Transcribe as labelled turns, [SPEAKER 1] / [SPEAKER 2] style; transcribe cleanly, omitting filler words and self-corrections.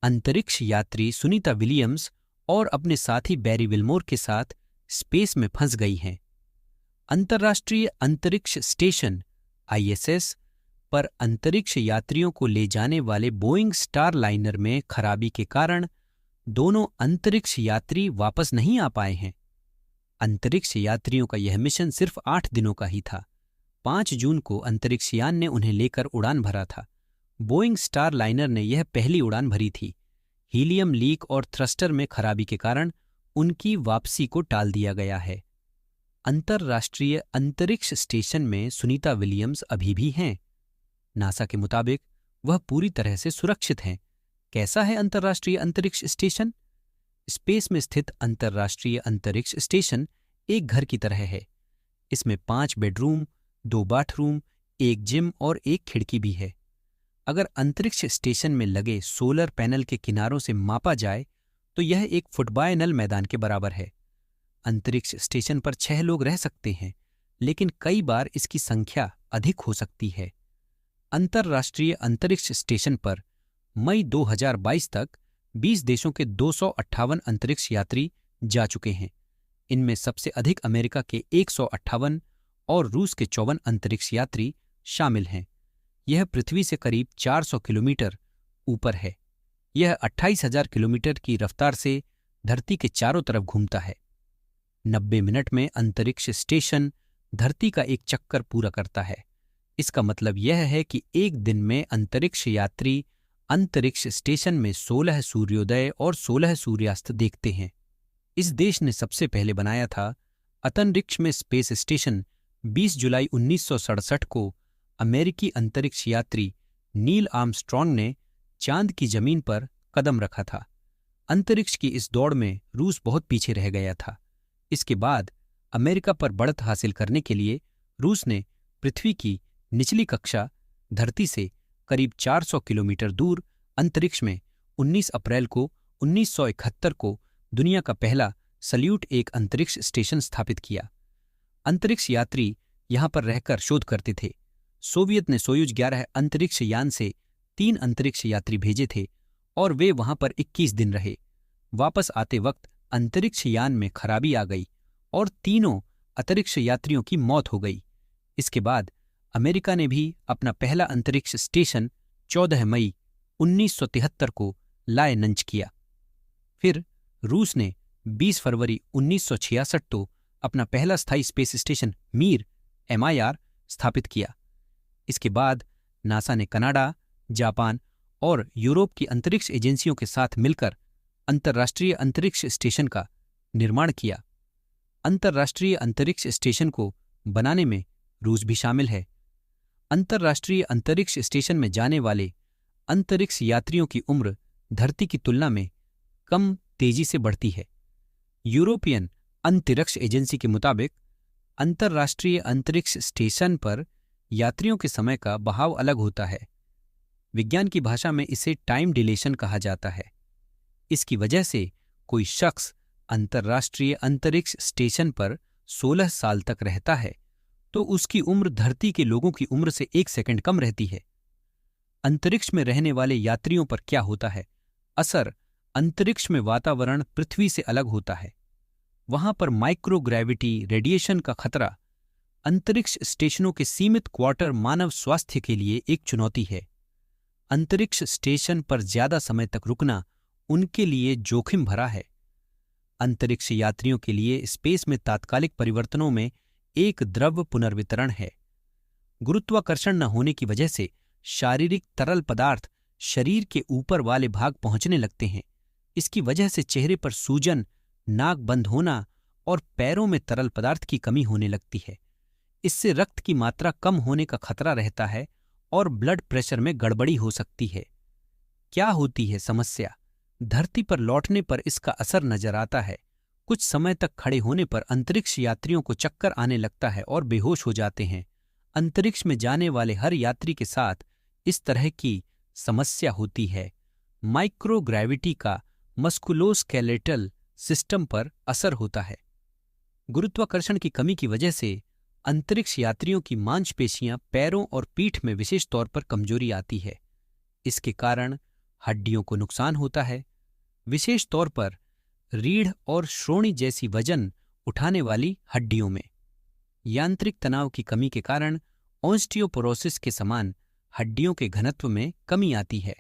[SPEAKER 1] अंतरिक्ष यात्री सुनीता विलियम्स और अपने साथी बैरी विल्मोर के साथ स्पेस में फंस गई हैं। अंतर्राष्ट्रीय अंतरिक्ष स्टेशन आईएसएस पर अंतरिक्ष यात्रियों को ले जाने वाले बोइंग स्टार लाइनर में खराबी के कारण दोनों अंतरिक्ष यात्री वापस नहीं आ पाए हैं। अंतरिक्ष यात्रियों का यह मिशन सिर्फ 8 दिनों का ही था। 5 जून को अंतरिक्ष यान ने उन्हें लेकर उड़ान भरा था। बोइंग स्टार लाइनर ने यह पहली उड़ान भरी थी। हीलियम लीक और थ्रस्टर में खराबी के कारण उनकी वापसी को टाल दिया गया है। अंतर्राष्ट्रीय अंतरिक्ष स्टेशन में सुनीता विलियम्स अभी भी हैं। नासा के मुताबिक वह पूरी तरह से सुरक्षित हैं। कैसा है अंतर्राष्ट्रीय अंतरिक्ष स्टेशन? स्पेस में स्थित अंतर्राष्ट्रीय अंतरिक्ष स्टेशन एक घर की तरह है। इसमें 5 बेडरूम, 2 बाथरूम, 1 जिम और 1 खिड़की भी है। अगर अंतरिक्ष स्टेशन में लगे सोलर पैनल के किनारों से मापा जाए तो यह एक फुटबॉल मैदान के बराबर है। अंतरिक्ष स्टेशन पर 6 लोग रह सकते हैं, लेकिन कई बार इसकी संख्या अधिक हो सकती है। अंतर्राष्ट्रीय अंतरिक्ष स्टेशन पर मई 2022 तक 20 देशों के 258 अंतरिक्ष यात्री जा चुके हैं। इनमें सबसे अधिक अमेरिका के 158 और रूस के 54 अंतरिक्ष यात्री शामिल हैं। यह पृथ्वी से करीब 400 किलोमीटर ऊपर है। यह 28,000 किलोमीटर की रफ्तार से धरती के चारों तरफ घूमता है। 90 मिनट में अंतरिक्ष स्टेशन धरती का एक चक्कर पूरा करता है। इसका मतलब यह है कि एक दिन में अंतरिक्ष यात्री अंतरिक्ष स्टेशन में 16 सूर्योदय और 16 सूर्यास्त देखते हैं। इस देश ने सबसे पहले बनाया था। अंतरिक्ष में स्पेस स्टेशन 20 जुलाई 1967 को अमेरिकी अंतरिक्ष यात्री नील आर्मस्ट्रॉन्ग ने चांद की जमीन पर कदम रखा था। अंतरिक्ष की इस दौड़ में रूस बहुत पीछे रह गया था। इसके बाद अमेरिका पर बढ़त हासिल करने के लिए रूस ने पृथ्वी की निचली कक्षा धरती से करीब 400 किलोमीटर दूर अंतरिक्ष में 19 अप्रैल को 1971 को दुनिया का पहला सल्यूट एक अंतरिक्ष स्टेशन स्थापित किया। अंतरिक्ष यात्री यहां पर रहकर शोध करते थे। सोवियत ने सोयुज 11 अंतरिक्ष यान से 3 अंतरिक्ष यात्री भेजे थे और वे वहां पर 21 दिन रहे। वापस आते वक्त अंतरिक्ष यान में खराबी आ गई और तीनों अंतरिक्ष यात्रियों की मौत हो गई। इसके बाद अमेरिका ने भी अपना पहला अंतरिक्ष स्टेशन 14 मई 1973 को लॉन्च किया। फिर रूस ने 20 फरवरी 1966 को अपना पहला स्थायी स्पेस स्टेशन मीर MIR स्थापित किया। इसके बाद नासा ने कनाडा, जापान और यूरोप की अंतरिक्ष एजेंसियों के साथ मिलकर अंतर्राष्ट्रीय अंतरिक्ष स्टेशन का निर्माण किया। अंतर्राष्ट्रीय अंतरिक्ष स्टेशन को बनाने में रूस भी शामिल है। अंतर्राष्ट्रीय अंतरिक्ष स्टेशन में जाने वाले अंतरिक्ष यात्रियों की उम्र धरती की तुलना में कम तेजी से बढ़ती है। यूरोपियन अंतरिक्ष एजेंसी के मुताबिक अंतर्राष्ट्रीय अंतरिक्ष स्टेशन पर यात्रियों के समय का बहाव अलग होता है। विज्ञान की भाषा में इसे टाइम डिलेशन कहा जाता है। इसकी वजह से कोई शख्स अंतर्राष्ट्रीय अंतरिक्ष स्टेशन पर 16 साल तक रहता है तो उसकी उम्र धरती के लोगों की उम्र से 1 सेकंड कम रहती है। अंतरिक्ष में रहने वाले यात्रियों पर क्या होता है? असर अंतरिक्ष में वातावरण पृथ्वी से अलग होता है। वहां पर माइक्रोग्रेविटी रेडिएशन का खतरा अंतरिक्ष स्टेशनों के सीमित क्वार्टर मानव स्वास्थ्य के लिए एक चुनौती है। अंतरिक्ष स्टेशन पर ज्यादा समय तक रुकना उनके लिए जोखिम भरा है। अंतरिक्ष यात्रियों के लिए स्पेस में तात्कालिक परिवर्तनों में एक द्रव पुनर्वितरण है। गुरुत्वाकर्षण न होने की वजह से शारीरिक तरल पदार्थ शरीर के ऊपर वाले भाग पहुंचने लगते हैं। इसकी वजह से चेहरे पर सूजन, नाक बंद होना और पैरों में तरल पदार्थ की कमी होने लगती है। इससे रक्त की मात्रा कम होने का खतरा रहता है और ब्लड प्रेशर में गड़बड़ी हो सकती है। क्या होती है समस्या? धरती पर लौटने पर इसका असर नजर आता है। कुछ समय तक खड़े होने पर अंतरिक्ष यात्रियों को चक्कर आने लगता है और बेहोश हो जाते हैं। अंतरिक्ष में जाने वाले हर यात्री के साथ इस तरह की समस्या होती है। माइक्रोग्रेविटी का मस्कुलोस्केलेटल सिस्टम पर असर होता है। गुरुत्वाकर्षण की कमी की वजह से अंतरिक्ष यात्रियों की मांसपेशियां पैरों और पीठ में विशेष तौर पर कमजोरी आती है। इसके कारण हड्डियों को नुकसान होता है, विशेष तौर पर रीढ़ और श्रोणि जैसी वजन उठाने वाली हड्डियों में। यांत्रिक तनाव की कमी के कारण ऑस्टियोपोरोसिस के समान हड्डियों के घनत्व में कमी आती है।